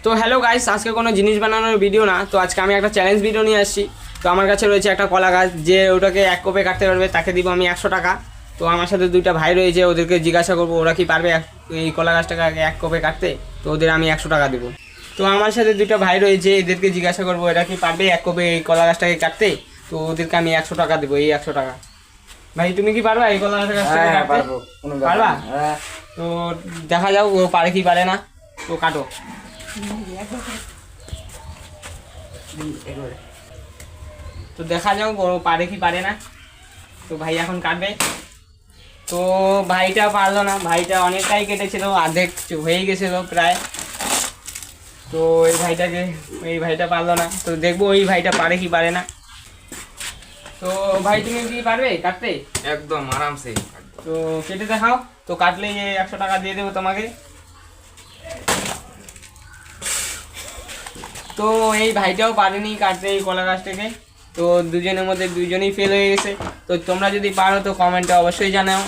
তো hello guys, আজকে কোনো জিনিস বানানোর ভিডিও না, তো আজকে আমি একটা চ্যালেঞ্জ ভিডিও নিয়ে আসছি। তো আমার কাছে রয়েছে একটা কলা গাছ, যে ওটাকে এক কোপে কাটতে পারবে তাকে দিব আমি 100 টাকা। তো আমার সাথে দুইটা ভাই রয়েছে, ওদেরকে জিজ্ঞাসা করবো ওরা কি পারবে এই কলা গাছটাকে এক কোপে কাটতে। তো ওদের আমি 100 টাকা দেবো। তো আমার সাথে দুইটা ভাই রয়েছে, এদেরকে জিজ্ঞাসা করবো এরা কি পারবে এক কোপে এই কলা গাছটাকে কাটতে। তো ওদেরকে আমি 100 টাকা দেবো, এই 100 টাকা। ভাই তুমি কি পারবা এই কলা গাছটাকে কাটতে? পারবা? তো দেখা যাও ও পারে কি পারে না। তো কাটো। তো দেখা যাও ও পারে কি পারে না। তো ভাই এখন কাটবে। তো ভাইটা পারলো না, ভাইটা অনেকটাই কেটেছিল, অর্ধেক হয়ে গেছিল প্রায়। তো এই ভাইটা পারলো না। তো দেখবো ওই ভাইটা পারে কি পারে না। তো ভাই তুমি কি পারবে কাটতে? একদম আরামসে। তো কেটে দেখাও। তো কাটলেই 100 টাকা দিয়ে দেবো তোমাকে। তো এই ভাইটাও পারেনি কাটতে এই কলা গাছটাকে। তো দুজনের মধ্যে দুজনেই ফেল হয়ে গেছে। তো তোমরা যদি পারো তো কমেন্টে অবশ্যই জানাও।